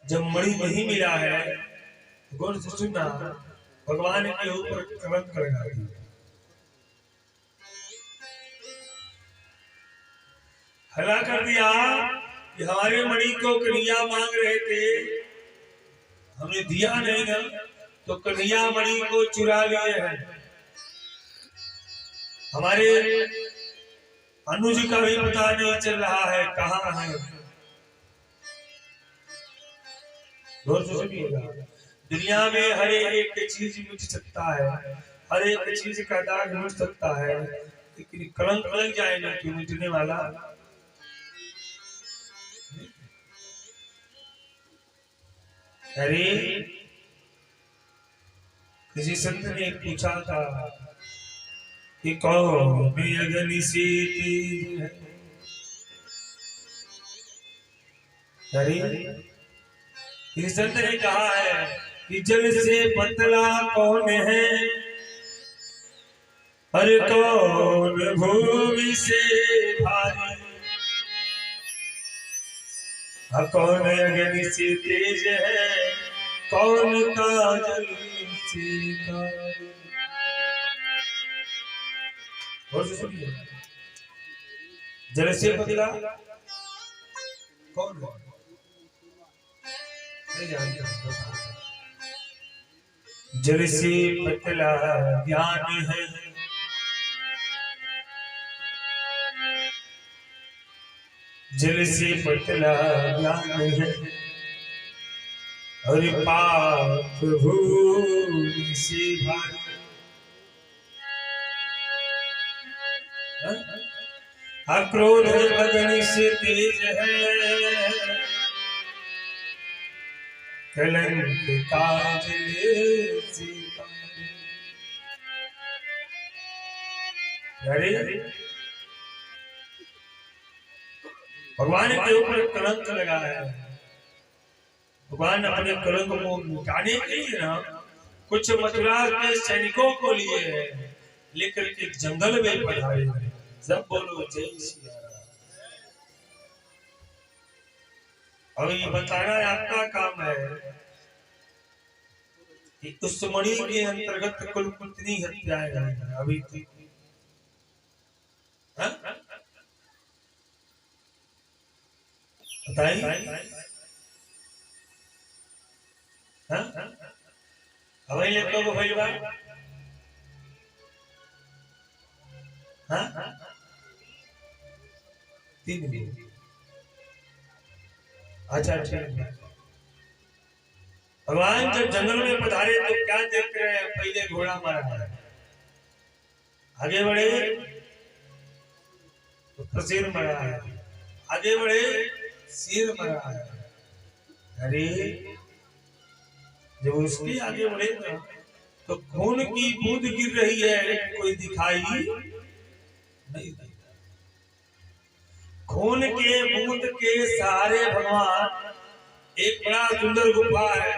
जब मणि नहीं मिला है, गौर से सुनना, भगवान के ऊपर कलंक लगा दिया। हला कर दिया कि हमारे मणि को कन्हैया मांग रहे थे, हमने दिया नहीं ना, तो कन्हैया मणि को चुरा लिए हैं। हमारे अनुज का भी पता नहीं चल रहा है कहाँ है। दुनिया में हर एक चीज मिट सकता है, हर एक चीज का दाग मिट सकता है, लेकिन कलंक लग जाए ना कि मिटने वाला। अरे किसी संत ने पूछा था कि कौन अग्नि से तेज है। अरे किसी संत ने कहा है कि जल से पतला कौन है, अरे कौन भूमि से भारी, कौन अग्नि से तेज है, कौन का जल से कारी। जल से पतला कौन नहीं जानते। जल से पतला ज्ञान है, जल से पतला ज्ञान है, और पाप भूमि से भारी। क्रोध अग्नि से तेज है, कलंक काज से कारी। अरे भगवान के ऊपर कलंक लगा है। भगवान अपने कलंक को मिटाने के लिए ना कुछ मथुरा के सैनिकों को लिए लेकर के जंगल में पधारे। जब बोलो जय श्री राम। अब ये बताना आपका काम है कि उस मणि के अंतर्गत कुल कितनी हत्याएं हुई अभी तक। बताइए। हवाई लेको को भइलबा। तीन दिन। अच्छा ठीक है। भगवान जब जंगल में पधारे तो क्या देख रहे हैं? पहले घोड़ा मारा है, आगे बढ़े तो सिर मरा है, आगे बढ़े सिर मरा है। अरे जब उसके आगे बढ़े ना तो खून की बूंद गिर रही है, कोई दिखाई नहीं देता। खून के बूंद के सहारे भगवान, एक बड़ा सुंदर गुफा है,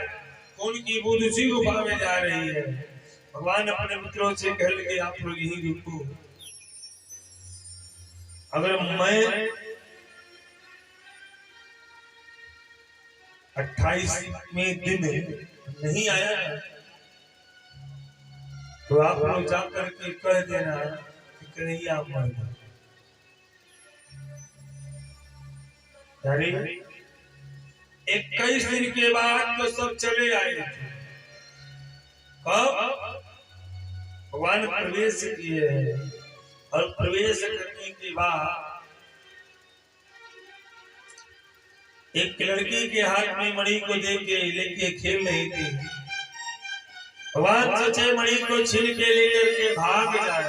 खून की बूंद उसी गुफा में जा रही है। भगवान अपने मित्रों से कह लगे आप लोग यहीं रुको, अगर मैं 28वें दिन नहीं आया तो आप लोग जाकर के कह देना कि कन्हैया मर गए। 21 दिन के बाद तो सब चले आए थे। कब भगवान प्रवेश किए और प्रवेश करने के बाद एक लड़की के हाथ में मणि को दे के लेके खेल रही थी। भगवान सोचे मणि को छीन के लेकर के भाग जाए,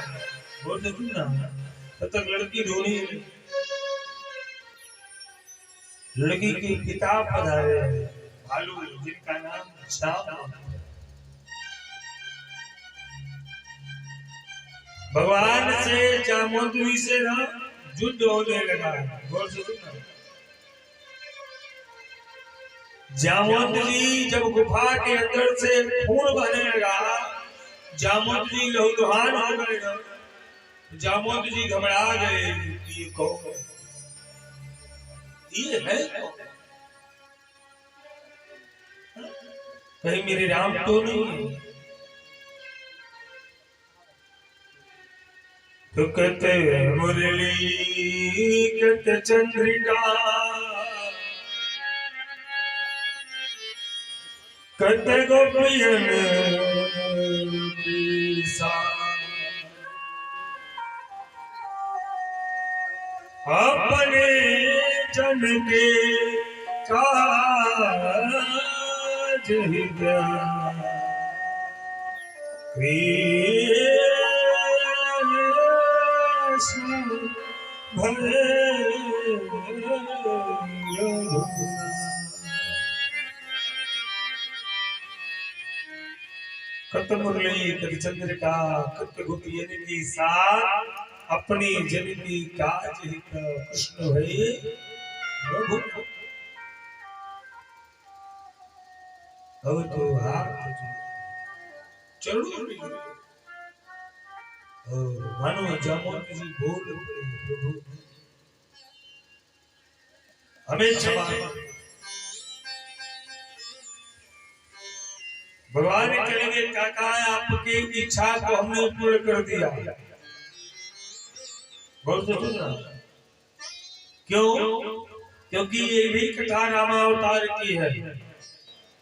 बोलते तुम ना तब तक लड़की ढूंढी। लड़की की किताब पधारे भालू जिनका नाम श्याम। भगवान से जामुंडी से ना युद्ध होने लगा। गौर से सुनना, जामुंड जी जब गुफा के अंदर से खून बहने लगा, जामुंड जी लहूलुहान हो गए ना, जामुंड जी घबरा गए। ये कौन? ये है कहीं मेरे राम तो नहीं है। तो कहते मुरली कहते चंद्रिका कहते गोपियन की सा अपने जन के काज हृदय भले कत मुरली कत चंद्रिका कत गोपियन की साथ अपनी जननी काज हित कृष्ण भई प्रभु अब तो हाथ चलो मानो जामोद जी बोल पड़े प्रभु हमें क्षमा भगवान कहेंगे काका आपकी इच्छा को हमने पूर्ण कर दिया। बहुत सुना क्यों? क्योंकि ये भी कथा रामावतार की है।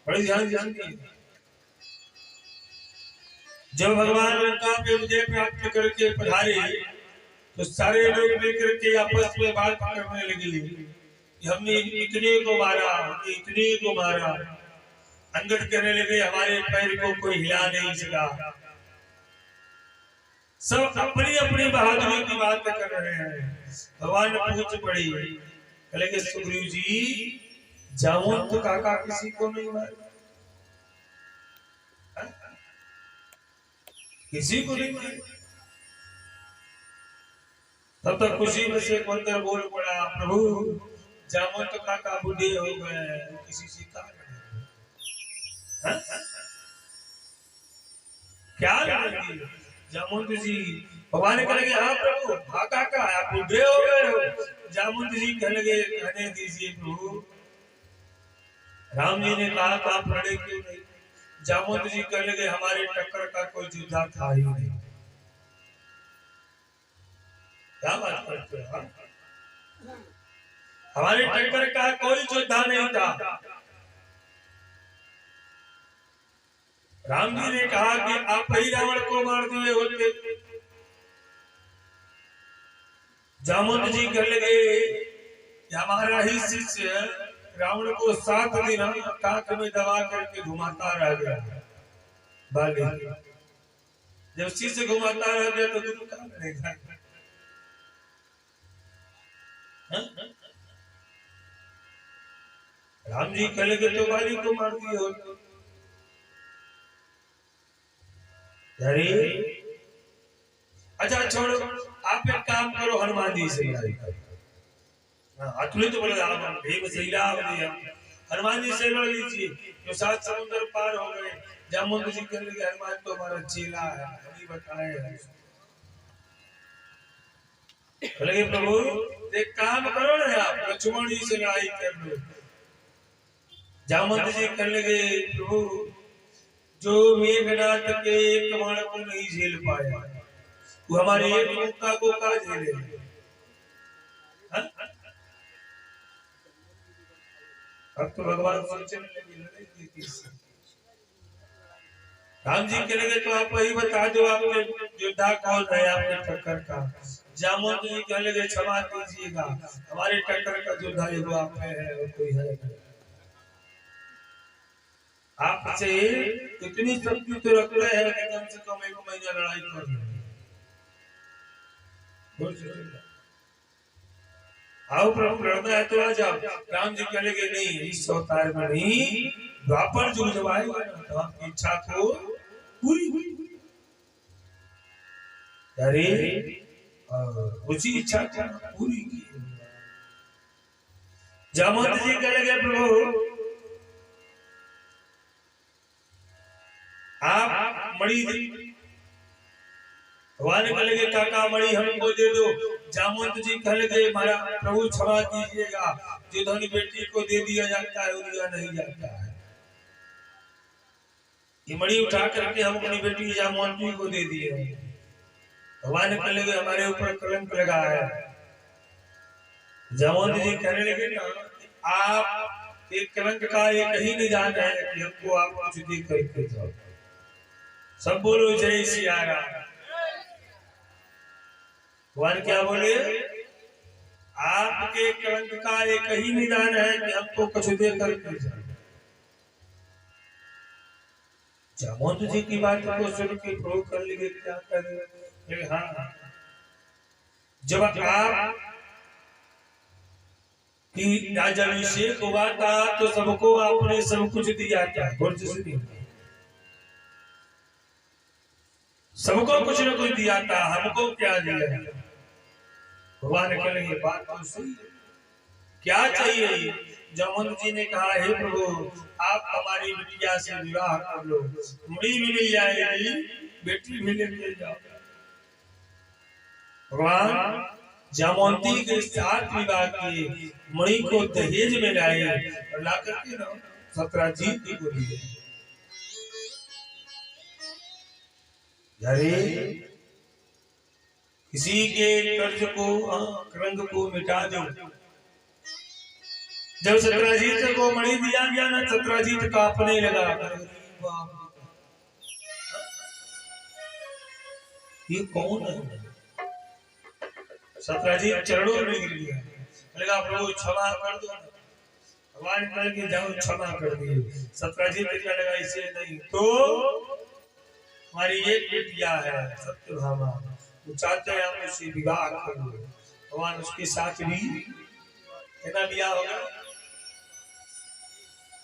बड़ी ध्यान जानती है। जब भगवान लंका पे विजय प्राप्त करके पधारे तो सारे लोग मिलकर के आपस में बात करने लगे कि हमने इतने को मारा, हमने इतने को मारा। अंगद कहने लगे हमारे पैर को कोई हिला नहीं सका। सब अपनी अपनी बहादुरी की बात कर रहे हैं। भगवान ने पूछ पड़ी कहे सुग्रीव जी जामुन तो काका किसी को नहीं मारा, किसी को नहीं मारा। तब तक खुशी में से मंत्र बोल पड़ा प्रभु जामुन तो काका बूढ़े हो गए, किसी से कहा क्या लगी जामुन जी। भगवान कह लगे हाँ प्रभु हाँ काका आप बूढ़े हो गए हो। जामुन जी कह लगे कहने दीजिए प्रभु राम जी ने कहा तो आप लड़े क्यों नहीं। जामुन जी कह लगे हमारे टक्कर का कोई योद्धा था ही नहीं। क्या बात करते हैं हमारे टक्कर का कोई योद्धा नहीं था। राम जी ने कहा कि आप ही रावण को मार दिए होते। जामुन जी कह लगे हमारा ही शिष्य रावण को 7 दिन काक में दबा करके घुमाता रह गया। बाली जब शिष्य घुमाता रह गया तो गुरु क्या करेगा। राम जी कह लगे तो बाली को मार दिए होते। अरे अच्छा छोड़ो आप एक काम करो हनुमान जी से लड़ाई करो। अतुलित तो बोले हनुमान जी से लड़ लीजिए जो 7 समुद्र पार हो गए। जामुन जी कह लगे हनुमान तो हमारा चेला है हमें बताए लगे प्रभु एक काम करो ना आप लक्ष्मण जी से लड़ाई कर लो। जामुन जी कह लगे प्रभु जो मेघनाथ के एक बाण को नहीं झेल पाया वो हमारे एक मुक्का को का झेले। अब तो भगवान सोचने लगे राम जी के लगे तो आप वही बता दो आपके योद्धा कौन है आपके टक्कर का। जामुन जी कह लगे क्षमा कीजिएगा हमारे टक्कर का योद्धा ये आप है कोई है आपसे इतनी शक्ति तो रख रहे हैं कि कम से कम 1 महीना लड़ाई कर आओ प्रभु लड़ना है तो आ जाओ। राम जी कह लगे नहीं इस अवतार में नहीं द्वापर युग जब आएगा तो आपकी इच्छा को पूरी हुई। अरे उसी इच्छा को पूरी की। जामुन जी कह लगे प्रभु आप मणि भगवान कह लगे काका मणि हमको दे दो। जामुन जी कह लगे महारा प्रभु क्षमा कीजिएगा जो धनी बेटी को दे दिया जाता है वो दिया नहीं जाता है। ये मणि उठा करके हम अपनी बेटी जामवंती को दे दिए। भगवान ने कहने लगे हमारे ऊपर कलंक लगा है। जामवंती जी कहने लगे ना आप एक कलंक का एक ही निदान है कि हमको आप कुछ दे करके जाओ। सब बोलो जय सिया राम। भगवान क्या बोले आपके कलंक का एक ही निदान है कि हमको कुछ दे करके जाओ। जामवंत जी की बात को सुन के प्रभु कर लिए क्या करे। हाँ जब आप कि राजाभिषेक हुआ था तो सबको आपने सब कुछ दिया था। सबको कुछ न कुछ दिया था, हमको क्या दिया। भगवान कह रहे बात तो सही है, क्या चाहिए। जामवंत जी ने कहा हे प्रभु आप हमारी बिटिया से विवाह कर लो, मुड़ी भी मिल जाएगी, बेटी भी लेके जाओ। भगवान जामवंती के साथ विवाह किए, मणि को दहेज में लाए और ला करके ना सत्राजीत को दिए। अरे किसी के कर्ज को रंग को मिटा दो। जब सत्राजीत को मणि दिया गया ना सत्राजीत कांपने लगा। ये कौन है। सत्राजीत चरणों में गिर गया, लगा प्रभु क्षमा कर दो। भगवान कह के जाओ क्षमा कर दिए। सत्राजीत क्या लगा इसे नहीं तो हमारी एक बेटिया है सत्यभामा, वो चाहते हैं हम उससे विवाह कर लो। भगवान उसके साथ भी कितना विवाह होगा।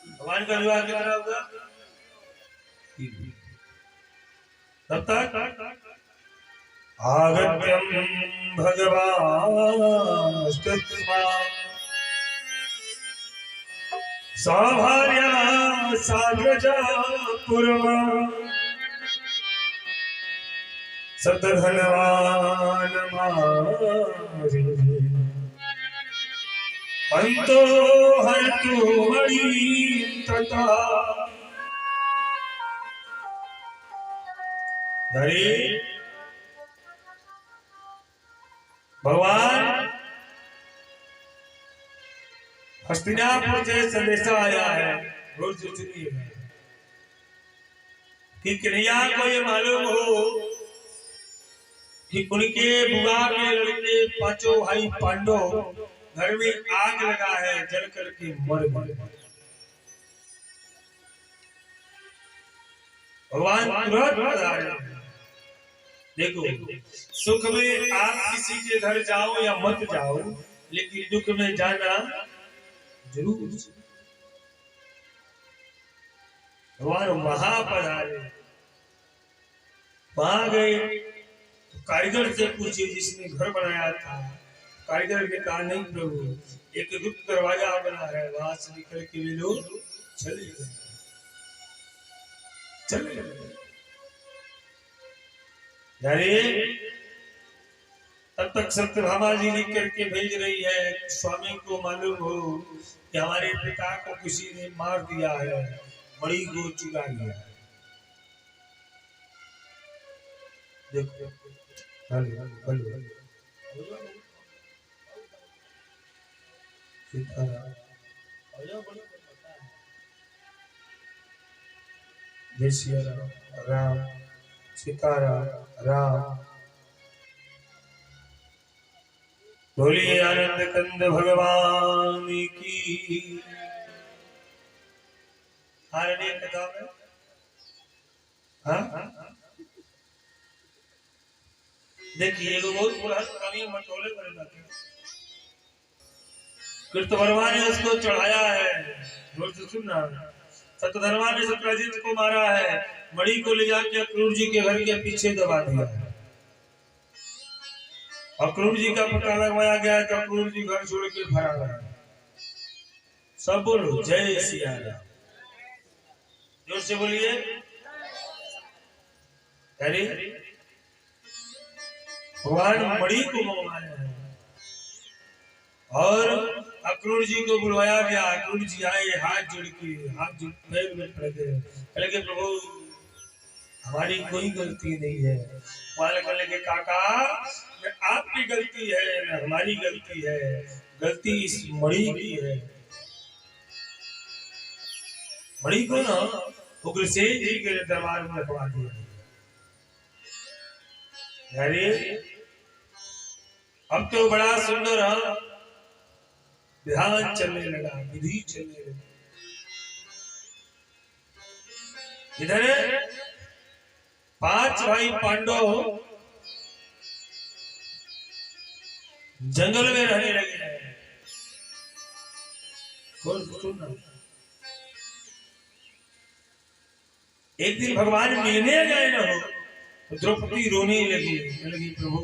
भगवान का विवाह कितना होगा तब तक आगत्यं भगवान साभार्या साग्रजा पुरमा सतधनवान मारी अंतो हरतु मणि तथा। धरे भगवान हस्तिनापुर से संदेशा आया है कि कन्हैया को ये मालूम हो कि उनके बुआ के लड़के पांचों भाई पांडव घर में आग लगा है, जल करके मर गए। भगवान तुरंत पधारे। देखो सुख में आप किसी के घर जाओ या मत जाओ, लेकिन दुख में जाना जरूर। भगवान वहां पधारे, वहां गए तो कारीगर से पूछे जिसने घर बनाया था। कारीगर ने कहा नहीं प्रभु एक गुप्त दरवाजा बना है, वहां से निकल के वे लोग चले गए। तब तक सत्यभामा जी लिख करके भेज रही है स्वामी को मालूम हो कि हमारे पिता को किसी ने मार दिया है, मणि को चुरा लिया है। देखो जय सिया राम सीताराम राम। बोलिए आनंद कंद भगवान की। हारने कथा में देखिए बहुत पुराना कवि मटोले बने कृतवर्मा ने उसको चढ़ाया है। जोर से सुनना। सतधर्मा ने सत्राजीत को मारा है, मणि को ले जाके अक्रूर जी के घर के पीछे दबा दिया। अक्रूर जी का पता लगवाया गया तो अक्रूर जी घर छोड़ के फरार है। सब बोलो जय सिया राम। जोर से बोलिए। अरे भगवान मणि को मंगवाया है और अक्रूर जी को बुलवाया गया। अक्रूर जी आए, हाथ जोड़ के पैर में पड़ गए। प्रभु हमारी कोई गलती नहीं है। वाले कहने के काका न आपकी गलती है न हमारी गलती है, गलती इस मणि की है। मणि को ना उग्रसेन जी के दरबार में रखवा दिया। अरे अब तो बड़ा सुंदर ध्यान चलने लगा, विधि चलने लगी। इधर 5 भाई पांडव जंगल में रहने लगे हैं। एक दिन भगवान मिलने गए न हो तो द्रौपदी रोने लगी प्रभु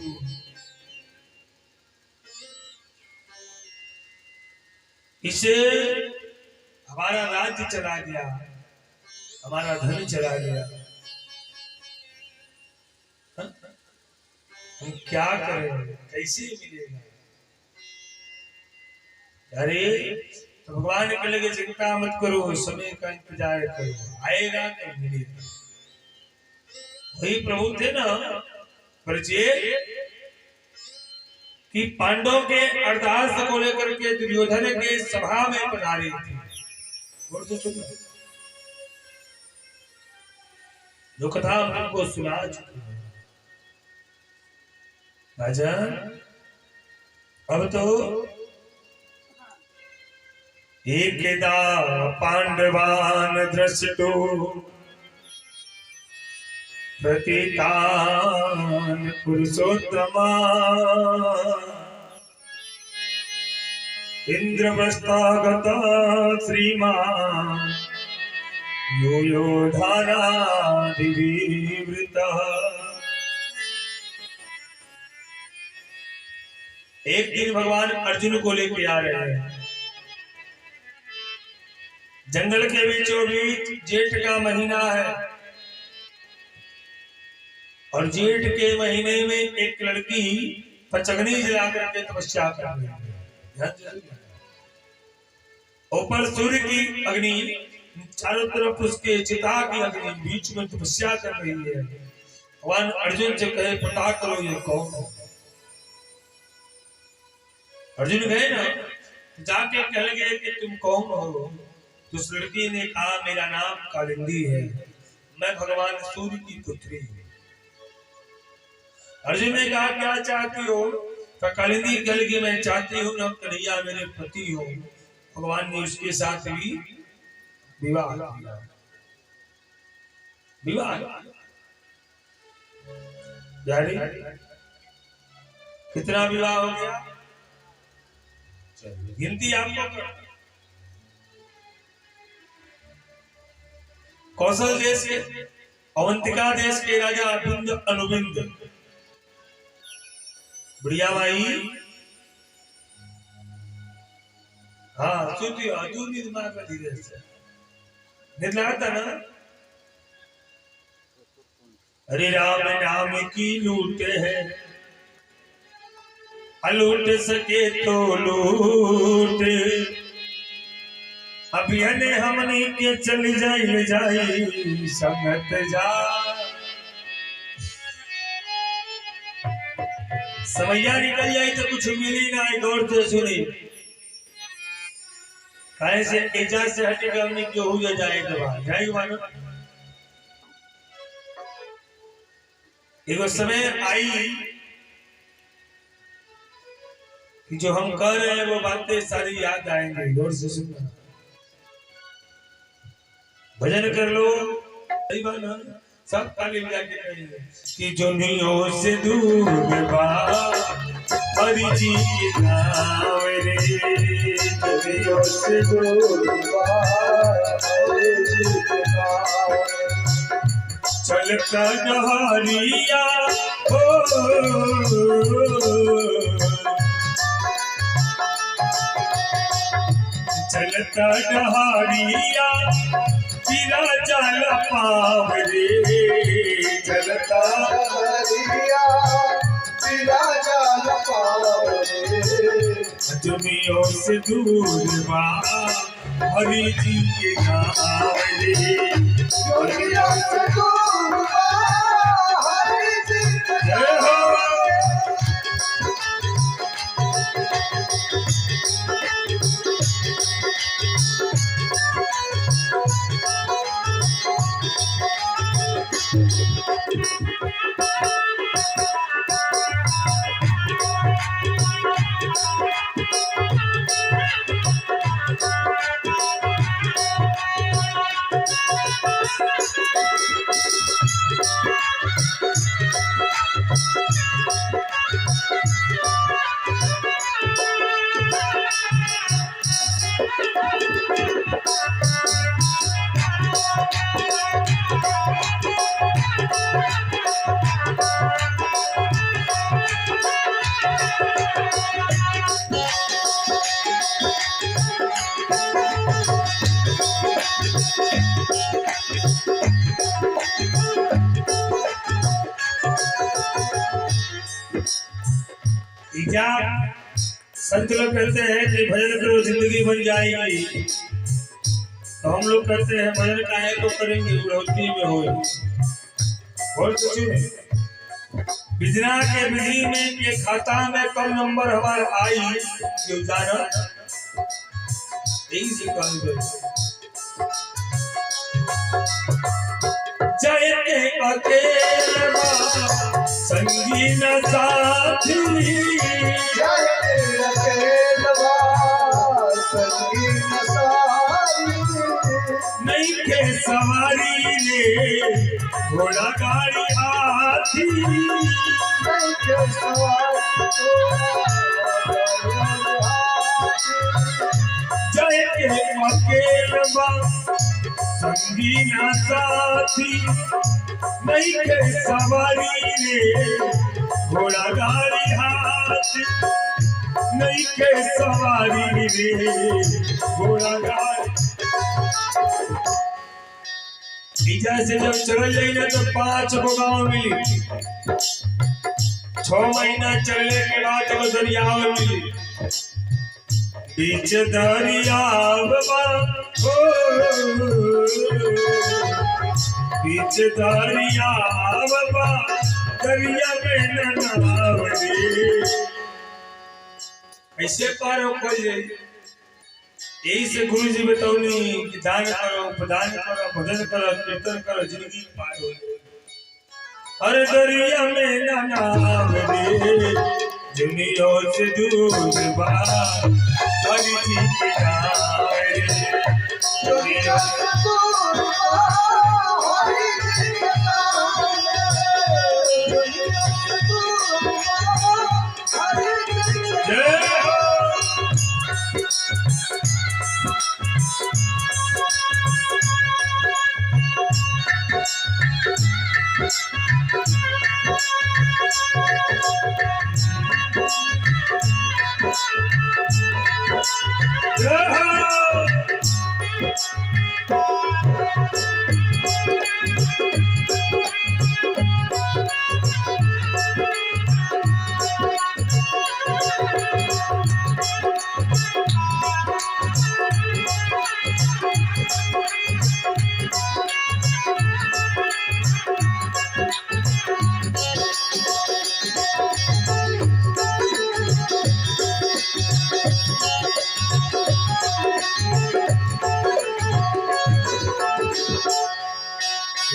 इसे हमारा राज्य चला गया, हमारा धन चला गया, हम क्या करें, कैसे मिलेगा? अरे तो भगवान के लगे चिंता मत करो, समय का इंतजार करो, आएगा तो मिलेगा। वही प्रभु थे ना परिचय कि पांडवों के अरदास को लेकर के दुर्योधन के सभा में पधारे थे। जो कथा हमको सुना चुकी है राजा। अब तो एकदा पांडवान दृष्टो प्रतितान पुरुषोत्तमा इंद्रप्रस्थागता श्रीमान यो यो धाराधिवृतः। एक दिन भगवान अर्जुन को लेके आ रहे हैं। जंगल के बीचों बीच जेठ का महीना है और जेठ के महीने में एक लड़की पचगनी जला करके तपस्या कर रही है। ऊपर सूर्य की अग्नि, चारों तरफ उसके चिता की अग्नि, बीच में तपस्या कर रही है। भगवान अर्जुन से कहे पता करो ये कौन है। अर्जुन गए ना जाके कह लगे कि तुम कौन हो। तो उस लड़की ने कहा मेरा नाम कालिंदी है, मैं भगवान सूर्य की पुत्री हूँ। अर्जुन ने कहा क्या चाहती हो? तो कालिंदी कह लगी मैं चाहती हूँ ना कन्हैया मेरे पति हो। भगवान ने उसके साथ भी विवाह किया। विवाह यानी कितना विवाह हो गया? गिनती आपको कौशल देश के, अवंतिका देश के राजा अभिंद अनुबिंद, बढ़िया भाई। हाँ सुती अधूरी दिमाग में धीरे से निर्लाता ना। अरे राम नाम की लूट है, अलूट सके तो लूट, अभियान हमने के चल जाई संगत जा। समैया निकल जाए तो कुछ मिली ना, गौर से सुनी। कहे से एजा से हटेगा हमने क्यों हो जाएगा जाएगा मानो। एक समय आई कि जो हम कर रहे हैं वो बातें सारी याद आएंगे। गौर से सुनना, भजन कर लो, सही बात ना। सब ताली बजा के कहेंगे कि जो नियों से दूर हरि जी के नाम रे, नियों से दूर हरि जी के नाम, चलता डहरिया हो चलता डहरिया पीरा जल पावरे, चलता डहरिया पीरा जल पावरे, दुनिया से दूर बा हरि जी के नाम रे, दुनिया से दूर बा संत लोग कहते हैं कि भजन करो जिंदगी बन जाएगी, तो हम लोग कहते हैं भजन काहे तो करेंगे, बुढ़ौती में हो और कुछ नहीं। बिजना के विधि में के खाता में कम नंबर हमारे आई जो जाना यही से कह जय के अकेला संगी न साथी, जय के अकेला संगी न साथी, नहीं के सवारी रे घोड़ा गाड़ी हाथी, नहीं के सवारी जय के अकेला संगी न साथी, नहीं के सवारी रे घोड़ा गाड़ी हाथी, नहीं के सवारी रे घोड़ा गाड़ी। से जब चल जाए तो 5 गो गाँव मिली, 6 महीना चलने के बाद वो दरिया मिली, बीच दरिया बीच दरिया दरिया में नहाव रे, ऐसे पार हो जाए। यही से गुरु जी बताओनी कि दान करो, प्रदान करो, भजन करो, कीर्तन करो, जिंदगी पार हो जाए। अरे दरिया में नहाव रे दुनिया से दूर बा, हरि जी के नाम रे दुनिया से दूर बा, हरि जी के नाम रे दुनिया से दूर बा, हरि जी के जय हो।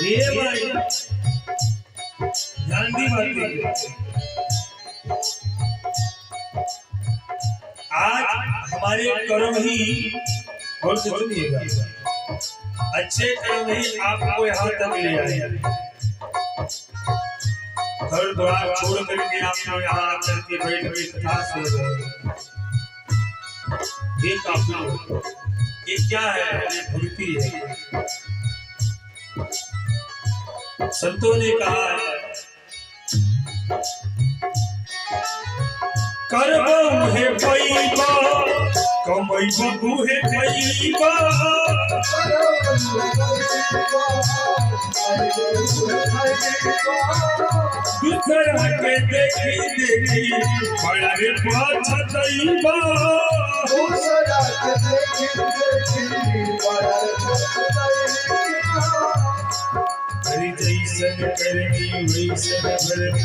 ये भाई गांधी बात आज हमारे कर्म ही और कुछ नहीं है, अच्छे कर्म ही आपको यहाँ तक ले आए। घर द्वार छोड़ करके आप लोग यहाँ आकर के बैठ के कथा सुन रहे हैं, ये काफी। ये क्या है? ये भक्ति है। संतों ने कहा करबो है पैबा कमैबो है पैबा, दूसरा के देखी देखी बड़ा रे पछतैबा, दूसरा के देखी देखी बड़ा पछतैबा, हरि जैसन करनी वैसन भरनी,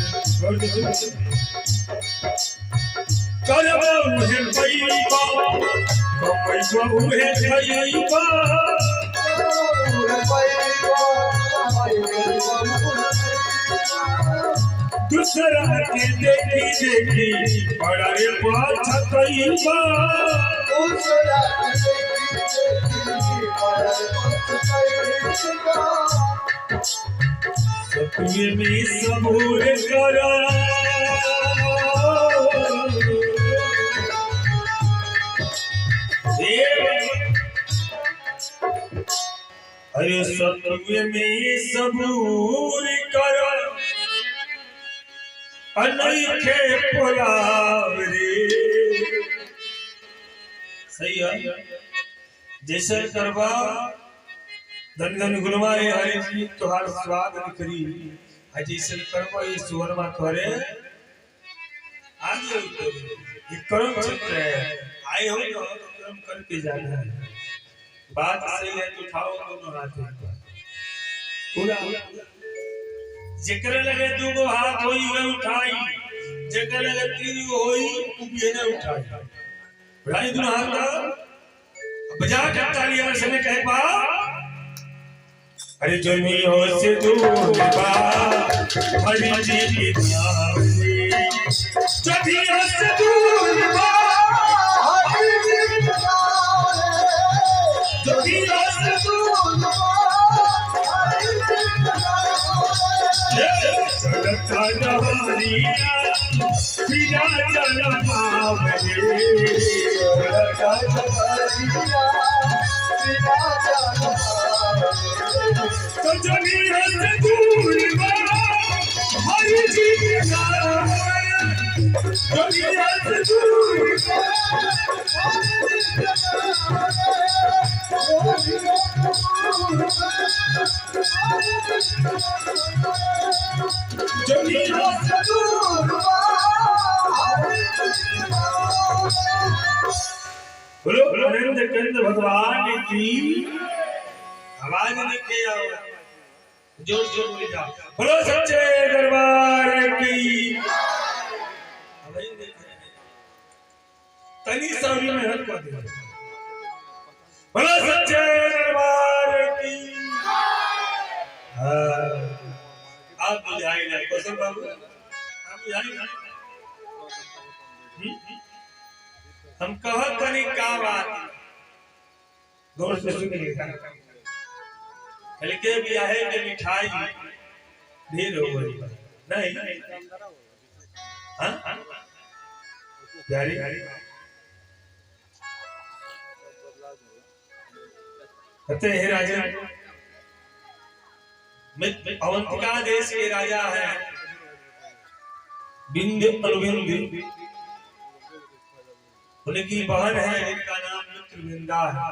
करबो है पैबा कमैबो है पैबा, दूसरा के देखी देखी बड़ा रे पछतैबा, दूसरा के देखी देखी बड़ा पछतैबा, सत्य में सबूर करा अरे सत्य में सबूर कर अनैखे पुलाव रे। सही है। जैसे करवा धन धन गुणवाए हरि जी तुहार स्वाद निकरी। जैसे करवा ये सुवरमा तोरे आगे ये कर्म चक्र है। आए हो तो कर्म करके जाना है। बात सही है तो उठाओ दोनों हाथ पूरा। जेकर लगे दू गो हाथ होई वे उठाई, जेकर लगे तीन गो होई उ भी ने उठाई। उठाई दोनों हाथ बजा के ताली अगर से कहे बा अरे जो नहीं हो से दूर बा हरि जी की नाम रे। जो नहीं हो से दूर बा हरि जी की नाम रे। जो नहीं हो से दूर बा हरि जी की नाम रे। चलता जवानिया पिया चल पाव रे। चलता जवानिया पिया चल पाव रे। तो जो नहीं हो से दूर बा हरि जी की नाम रे। जो नहीं हो से दूर बा जो नहीं हो से दूर बोलो आनंद कंद भगवान की आवाज निकले आओ जोर जोर बोले जाओ। बोलो सच्चे दरबार की। तनी सौरी में हट कर दे। बोलो सच्चे दरबार की। आप बुझाई ना कौशल बाबू आप बुझाई ना। हम कहत तनी का बात गौर से सुनिएगा। हल्के ब्याहे में मिठाई ढेर हो गई नहीं। हाँ प्यारी कहते हैं राजा अवंतिका देश के राजा है बिंद अनुबिंद। उनकी बहन है जिनका नाम मित्रविंदा है।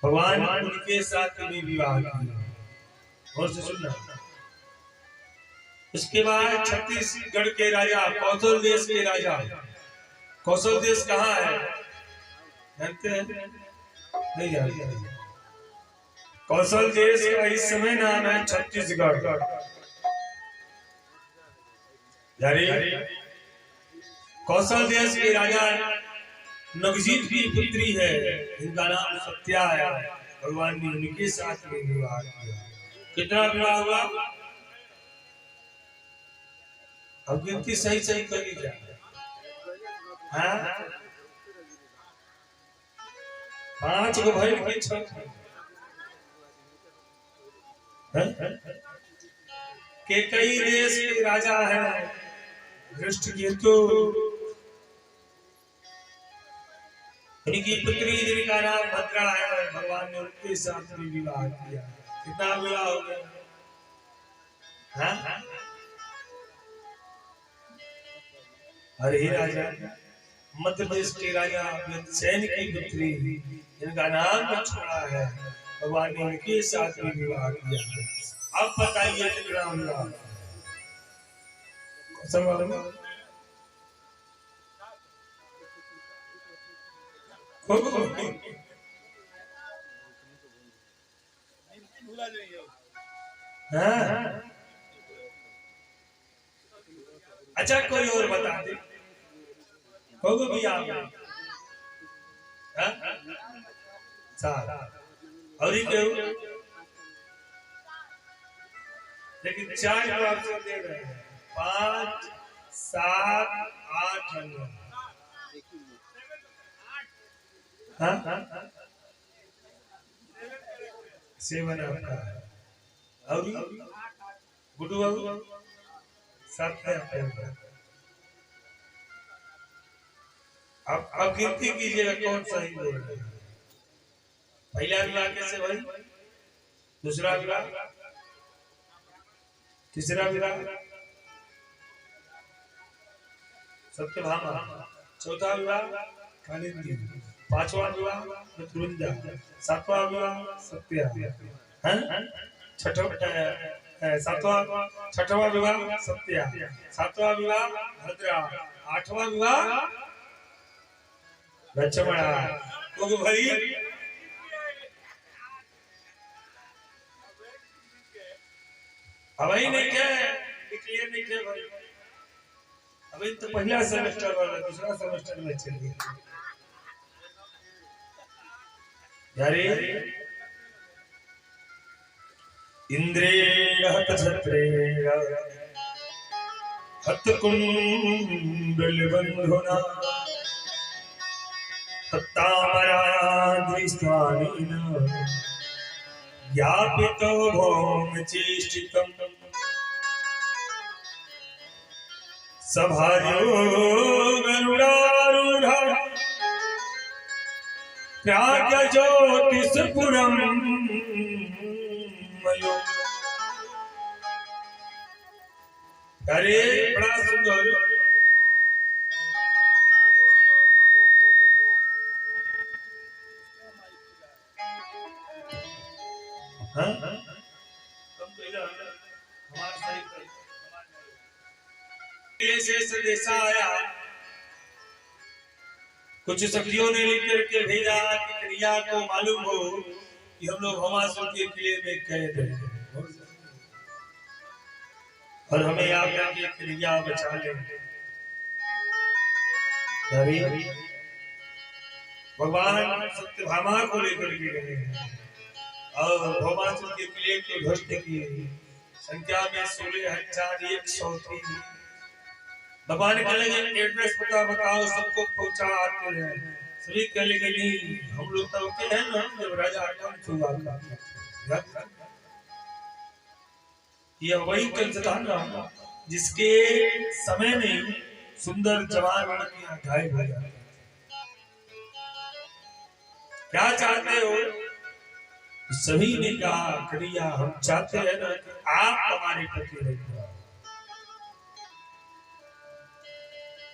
भगवान उनके साथ में विवाह किया। और से सुनना इसके बाद छत्तीसगढ़ के राजा कौशल देश के राजा। कौशल देश कहाँ है जानते हैं नहीं जानते। कौशल देश का इस समय नाम है छत्तीसगढ़। कौशल देश के राजा नगजीत की पुत्री है जिनका नाम सत्या है। भगवान ने उनके साथ में विवाह किया। कितना विवाह हुआ अब गिनती सही सही कर लीजिए। हाँ 5 गो भाई के 6 के कई देश के राजा है। दृष्टकेतु उनकी पुत्री जिनका नाम भद्रा है। भगवान ने उनके साथ में विवाह किया। कितना विवाह हो गया। हाँ अरे राजा मध्य प्रदेश के राजा सैन की पुत्री जिनका नाम छोड़ा है। भगवान ने उनके साथ में विवाह किया। अब बताइए कितना हुआ। अच्छा कोई और बता दे होगो भी आप और ही क्यों लेकिन 4 जवाब से दे रहे हैं 5 7 8 9 7 आपका और गुड्डू बाबू 7 है आपका। अब गिनती कीजिएगा कौन सही बोल रहा है। पहला विवाह कैसे भाई, दूसरा विवाह, तीसरा विवाह सत्यभामा, चौथा विवाह कालिंदी, पांचवा विवाह मृत्युंजय, सातवां विवाह सत्या, छठवां विवाह सत्या, सातवां विवाह भद्रा, आठवां विवाह लक्ष्मणा। तो भाई अभी नहीं क्या क्लियर नहीं क्या भाई, अभी तो पहला सेमेस्टर वाला दूसरा सेमेस्टर में चल गया यारे। इंद्रेण हत छत्रेण हत कुंडल बंधुना तत्तामराद्रिस्थानेन यापितो भौम चेष्टितम् सभार्यो गरुडारूढः प्राज्ञज्योतिषपुरं मयो। अरे बड़ा सुंदर, से संदेश आया, कुछ सखियों ने लिख करके भेजा कि कन्हैया को मालूम हो कि हम लोग हमासुर के किले में कैद हैं और हमें आकर के कन्हैया बचा ले। भगवान सत्यभामा को लेकर के गए और भौमासुर के किले को ध्वस्त किए। संख्या में 16,103। भगवान कह लगे एड्रेस पता बताओ, सबको पहुंचा आते हैं। सभी कह लगे नहीं, हम लोग तो ओके हैं ना, जब राजा आगमन हुआ था। यह वही कंस था ना जिसके समय में सुंदर जवान लड़कियां घायल हो जाती। क्या चाहते हो? सभी ने कहा कन्हैया हम चाहते हैं ना कि आप हमारे पति रहिए।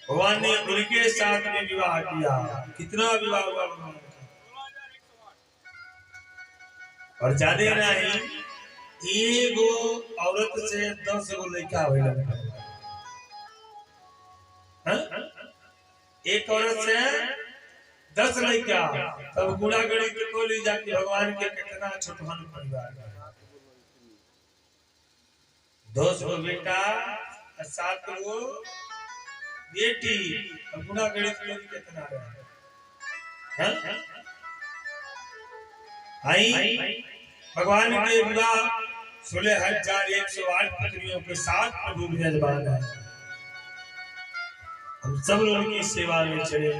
भगवान ने उनके साथ में विवाह किया। कितना विवाह हुआ भगवान का? और ज्यादा नहीं, एगो औरत से 10 गो लड़का हुए। एक औरत से 10 लड़का, तब गुणा गणित को ले जाके भगवान के कितना छोटहन परिवार। 2 गो बेटा और 7 गो बेटी, और गुणा गणित में कितना है? आई भगवान के विवाह 16,108 पत्नियों के साथ प्रभु विराजमान है। हम सब लोगों की सेवा में चले।